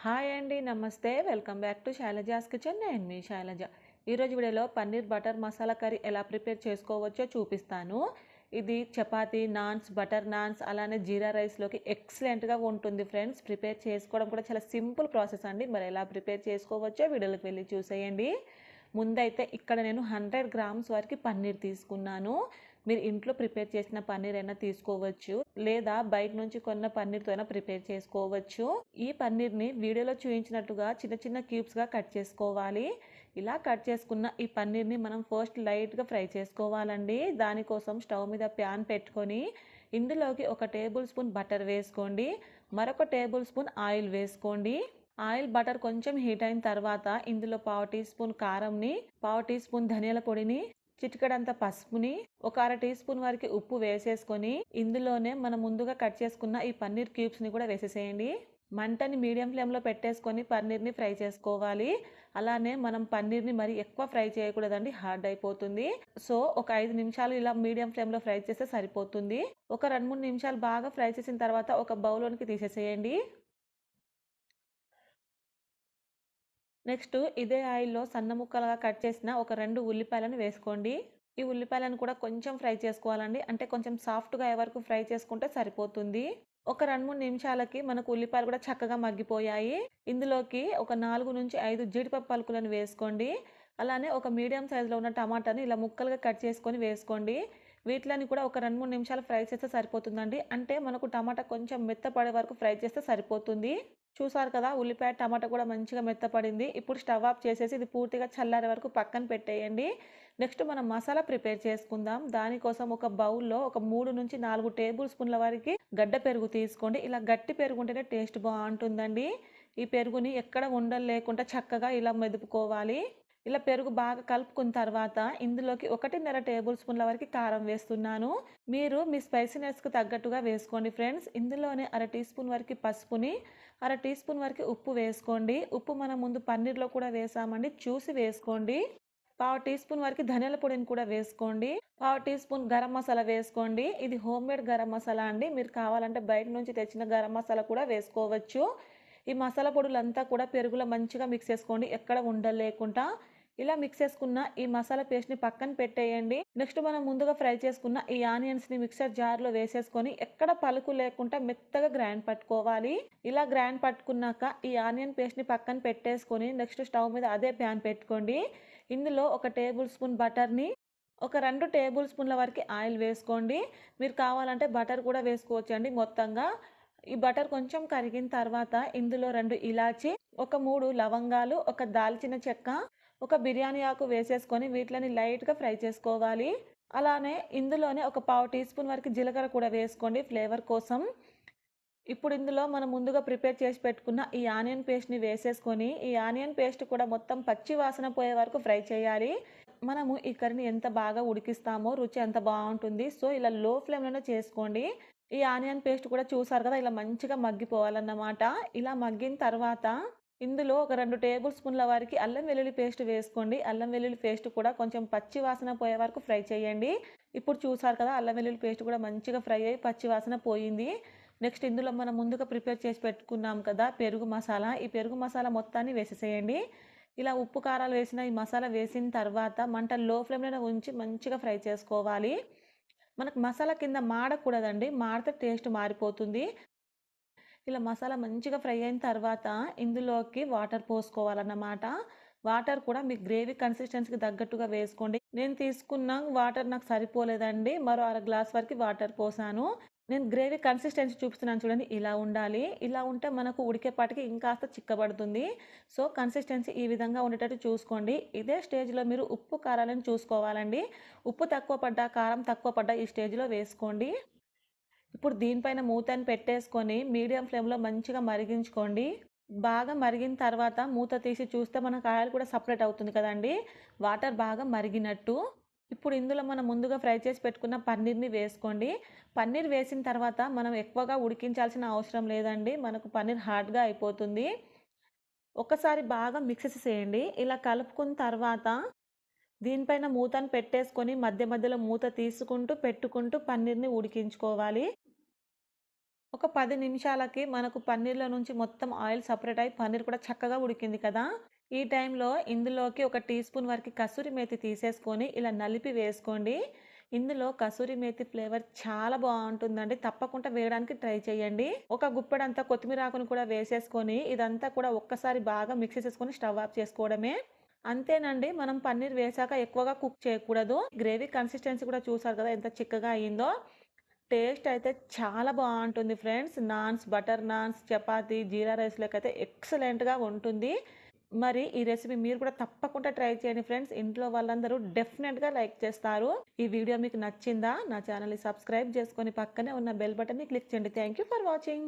Hi అండి. నమస్తే. Welcome back to Shailaja's kitchen. నేను మీ శైలజ. ఈరోజు వీడియోలో పన్నీర్ బటర్ మసాలా కర్రీ ఎలా ప్రిపేర్ చేసుకోవచ్చో చూపిస్తాను. ఇది చపాతీ, నాన్స్, బటర్ నాన్స్ అలానే జీరా రైస్లోకి ఎక్సలెంట్గా ఉంటుంది ఫ్రెండ్స్. ప్రిపేర్ చేసుకోవడం కూడా చాలా సింపుల్ ప్రాసెస్ అండి. మరి ఎలా ప్రిపేర్ చేసుకోవచ్చో వీడియోలోకి వెళ్ళి చూసేయండి. ముందైతే ఇక్కడ నేను 100 గ్రామ్స్ వరకు పన్నీర్ తీసుకున్నాను. మీరు ఇంట్లో ప్రిపేర్ చేసిన పన్నీర్ అయినా తీసుకోవచ్చు, లేదా బయట నుంచి కొన్న పన్నీర్తో అయినా ప్రిపేర్ చేసుకోవచ్చు. ఈ పన్నీర్ని వీడియోలో చూపించినట్టుగా చిన్న చిన్న క్యూబ్స్గా కట్ చేసుకోవాలి. ఇలా కట్ చేసుకున్న ఈ పన్నీర్ని మనం ఫస్ట్ లైట్గా ఫ్రై చేసుకోవాలండి. దానికోసం స్టవ్ మీద ప్యాన్ పెట్టుకొని ఇందులోకి 1 టేబుల్ స్పూన్ బటర్ వేసుకోండి. మరొక టేబుల్ స్పూన్ ఆయిల్ వేసుకోండి. ఆయిల్ బటర్ కొంచెం హీట్ అయిన తర్వాత ఇందులో 1/2 టీ స్పూన్ కారంని, 1/2 టీ స్పూన్ ధనియాల పొడిని, చిటికెడంత పసుపుని, 1 అర టీ స్పూన్ వరకు ఉప్పు వేసేసుకొని ఇందులోనే మనం ముందుగా కట్ చేసుకున్న ఈ పన్నీర్ క్యూబ్స్ని కూడా వేసేసేయండి. మంటని మీడియం ఫ్లేమ్లో పెట్టేసుకొని పన్నీర్ని ఫ్రై చేసుకోవాలి. అలానే మనం పన్నీర్ని మరి ఎక్కువ ఫ్రై చేయకూడదండి, హార్డ్ అయిపోతుంది. సో ఒక 5 నిమిషాలు ఇలా మీడియం ఫ్లేమ్లో ఫ్రై చేస్తే సరిపోతుంది. ఒక 2-3 నిమిషాలు బాగా ఫ్రై చేసిన తర్వాత ఒక బౌల్లోనికి తీసేసేయండి. నెక్స్ట్ ఇదే ఆయిల్‌లో సన్న ముక్కలుగా కట్ చేసిన ఒక 2 ఉల్లిపాయలను వేసుకోండి. ఈ ఉల్లిపాయలను కూడా కొంచెం ఫ్రై చేసుకోవాలండి. అంటే కొంచెం సాఫ్ట్‌గా అయ్యే వరకు ఫ్రై చేసుకుంటే సరిపోతుంది. ఒక 2, 3 నిమిషాలకి మనకు ఉల్లిపాయలు కూడా చక్కగా మగ్గిపోయాయి. ఇందులోకి ఒక 4-5 జీడిపప్పు పలుకులను వేసుకోండి. అలానే ఒక మీడియం సైజులో ఉన్న టమాటాని ఇలా ముక్కలుగా కట్ చేసుకొని వేసుకోండి. వీటిలని కూడా ఒక 2, 3 నిమిషాలు ఫ్రై చేస్తే సరిపోతుందండి. అంటే మనకు టమాటా కొంచెం మెత్తపడే వరకు ఫ్రై చేస్తే సరిపోతుంది. చూసారు కదా, ఉల్లిపాయ, టమాటా కూడా మంచిగా మెత్తపడింది. ఇప్పుడు స్టవ్ ఆఫ్ చేసేసి ఇది పూర్తిగా చల్లారే వరకు పక్కన పెట్టేయండి. నెక్స్ట్ మనం మసాలా ప్రిపేర్ చేసుకుందాం. దానికోసం ఒక బౌల్‌లో ఒక 3-4 టేబుల్ స్పూన్ల వరకు గడ్డ పెరుగు తీసుకోండి. ఇలా గట్టి పెరుగు ఉంటేనే టేస్ట్ బాగుంటుందండి. ఈ పెరుగుని ఎక్కడ ఉండలు లేకుండా చక్కగా ఇలా మెదుపుకోవాలి. ఇలా పెరుగు బాగా కలుపుకున్న తర్వాత ఇందులోకి 1.5 టేబుల్ స్పూన్ల వరకు కారం వేస్తున్నాను. మీరు మీ స్పైసీనెస్‌కి తగ్గట్టుగా వేసుకోండి ఫ్రెండ్స్. ఇందులోనే అర టీ స్పూన్ వరకు పసుపుని, అర టీ స్పూన్ వరకు ఉప్పు వేసుకోండి. ఉప్పు మనం ముందు పన్నీర్‌లో కూడా వేసామండి, చూసి వేసుకోండి. 1/2 టీ స్పూన్ వరకు ధనియాల పొడిని కూడా వేసుకోండి. 1/2 టీ స్పూన్ గరం మసాలా వేసుకోండి. ఇది హోమ్‌మేడ్ గరం మసాలా అండి. మీరు కావాలంటే బయట నుంచి తెచ్చిన గరం మసాలా కూడా వేసుకోవచ్చు. ఈ మసాలా పొడులంతా కూడా పెరుగులో మంచిగా మిక్స్ చేసుకోండి, ఎక్కడ ఉండలు లేకుండా. ఇలా మిక్స్ చేసుకున్న ఈ మసాలా పేస్ట్‌ని పక్కన పెట్టేయండి. నెక్స్ట్ మనం ముందుగా ఫ్రై చేసుకున్న ఈ ఆనియన్స్‌ని మిక్సర్ జార్‌లో వేసేసుకొని ఎక్కడ పలుకు లేకుండా మెత్తగా గ్రైండ్ పట్టుకోవాలి. ఇలా గ్రైండ్ పట్టుకున్నాక ఈ ఆనియన్ పేస్ట్‌ని పక్కన పెట్టేసుకొని నెక్స్ట్ స్టవ్ మీద అదే ప్యాన్ పెట్టుకోండి. ఇందులో ఒక టేబుల్ స్పూన్ బటర్‌ని, ఒక 2 టేబుల్ స్పూన్ల వరకు ఆయిల్ వేసుకోండి. మీరు కావాలంటే బటర్ కూడా వేసుకోవచ్చండి మొత్తంగా. ఈ బటర్ కొంచెం కరిగిన తర్వాత ఇందులో 2 ఇలాచి, ఒక 3 లవంగాలు, ఒక దాల్చిన చెక్క, ఒక బిర్యానీ ఆకు వేసేసుకొని వీటిని లైట్‌గా ఫ్రై చేసుకోవాలి. అలానే ఇందులోనే ఒక 1/2 టీ స్పూన్ వరకు జీలకర్ర కూడా వేసుకోండి ఫ్లేవర్ కోసం. ఇప్పుడు ఇందులో మనం ముందుగా ప్రిపేర్ చేసి పెట్టుకున్న ఈ ఆనియన్ పేస్ట్‌ని వేసేసుకొని ఈ ఆనియన్ పేస్ట్ కూడా మొత్తం పచ్చి వాసన పోయే వరకు ఫ్రై చేయాలి. మనము ఈ కర్రీని ఎంత బాగా ఉడికిస్తామో రుచి అంత బావుంటుంది. సో ఇలా లో ఫ్లేమ్‌లోనే చేసుకోండి. ఈ ఆనియన్ పేస్ట్ కూడా చూసారు కదా, ఇలా మంచిగా మగ్గిపోవాలన్నమాట. ఇలా మగ్గిన తర్వాత ఇందులో ఒక 2 టేబుల్ స్పూన్ల వరకు అల్లం వెల్లుల్లి పేస్ట్ వేసుకోండి. అల్లం వెల్లుల్లి పేస్ట్ కూడా కొంచెం పచ్చి వాసన పోయే వరకు ఫ్రై చేయండి. ఇప్పుడు చూసారు కదా, అల్లం వెల్లుల్లి పేస్ట్ కూడా మంచిగా ఫ్రై అయ్యి పచ్చి వాసన పోయింది. నెక్స్ట్ ఇందులో మనం ముందుగా ప్రిపేర్ చేసి పెట్టుకున్నాం కదా పెరుగు మసాలా, ఈ పెరుగు మసాలా మొత్తాన్ని వేసేసేయండి. ఇలా ఉప్పు, కారాలు వేసిన ఈ మసాలా వేసిన తర్వాత మంట లో ఫ్లేమ్‌లోనే ఉంచి మంచిగా ఫ్రై చేసుకోవాలి. మనకు మసాలా కింద మాడకూడదండి, మాడితే టేస్ట్ మారిపోతుంది. ఇలా మసాలా మంచిగా ఫ్రై అయిన తర్వాత ఇందులోకి వాటర్ పోసుకోవాలన్నమాట. వాటర్ కూడా మీ గ్రేవీ కన్సిస్టెన్సీకి తగ్గట్టుగా వేసుకోండి. నేను తీసుకున్న వాటర్ నాకు సరిపోలేదండి. మరో అర గ్లాస్ వరకు వాటర్ పోసాను. నేను గ్రేవీ కన్సిస్టెన్సీ చూపిస్తున్నాను చూడండి, ఇలా ఉండాలి. ఇలా ఉంటే మనకు ఉడికేపాటికి ఇంకాస్త చిక్కబడుతుంది. సో కన్సిస్టెన్సీ ఈ విధంగా ఉండేటట్టు చూసుకోండి. ఇదే స్టేజ్‌లో మీరు ఉప్పు, కారాలను చూసుకోవాలండి. ఉప్పు తక్కువ పడ్డా, కారం తక్కువ పడ్డా ఈ స్టేజ్‌లో వేసుకోండి. ఇప్పుడు దీనిపైన మూతని పెట్టేసుకొని మీడియం ఫ్లేమ్‌లో మంచిగా మరిగించుకోండి. బాగా మరిగిన తర్వాత మూత తీసి చూస్తే మనకు ఆయిల్ కూడా సెపరేట్ అవుతుంది కదండీ, వాటర్ బాగా మరిగినట్టు. ఇప్పుడు ఇందులో మనం ముందుగా ఫ్రై చేసి పెట్టుకున్న పన్నీర్‌ని వేసుకోండి. పన్నీర్ వేసిన తర్వాత మనం ఎక్కువగా ఉడికించాల్సిన అవసరం లేదండి. మనకు పన్నీర్ హార్డ్‌గా అయిపోతుంది. ఒక్కసారి బాగా మిక్స్ చేసేయండి. ఇలా కలుపుకున్న తర్వాత దీనిపైన మూతను పెట్టేసుకొని మధ్య మధ్యలో మూత తీసుకుంటూ, పెట్టుకుంటూ పన్నీర్‌ని ఉడికించుకోవాలి. ఒక 10 నిమిషాలకి మనకు పన్నీర్‌లో నుంచి మొత్తం ఆయిల్ సెపరేట్ అయ్యి పన్నీర్ కూడా చక్కగా ఉడికింది కదా! ఈ టైంలో ఇందులోకి ఒక టీ స్పూన్ వరకి కసూరి మేతి తీసేసుకొని ఇలా నలిపి వేసుకోండి. ఇందులో కసూరి మేతి ఫ్లేవర్ చాలా బావుంటుందండి. తప్పకుండా వేయడానికి ట్రై చేయండి. ఒక గుప్పెడంతా కొత్తిమీర ఆకును కూడా వేసేసుకొని ఇదంతా కూడా ఒక్కసారి బాగా మిక్స్ చేసేసుకొని స్టవ్ ఆఫ్ చేసుకోవడమే. అంతేనండి. మనం పన్నీర్ వేశాక ఎక్కువగా కుక్ చేయకూడదు. గ్రేవీ కన్సిస్టెన్సీ కూడా చూసారు కదా! ఎంత చిక్కగా అయిందో. టేస్ట్ అయితే చాలా బావుంటుంది ఫ్రెండ్స్. నాన్స్, బటర్ నాన్స్, చపాతీ, జీరా రైస్‌లోకైతే ఎక్సలెంట్‌గా ఉంటుంది. మరి ఈ రెసిపీ మీరు కూడా తప్పకుండా ట్రై చేయండి ఫ్రెండ్స్. ఇంట్లో వాళ్ళందరూ డెఫినెట్‌గా లైక్ చేస్తారు. ఈ వీడియో మీకు నచ్చిందా? నా ఛానెల్‌ని సబ్స్క్రైబ్ చేసుకొని పక్కనే ఉన్న బెల్ బటన్‌ని క్లిక్ చేయండి. Thank you for watching.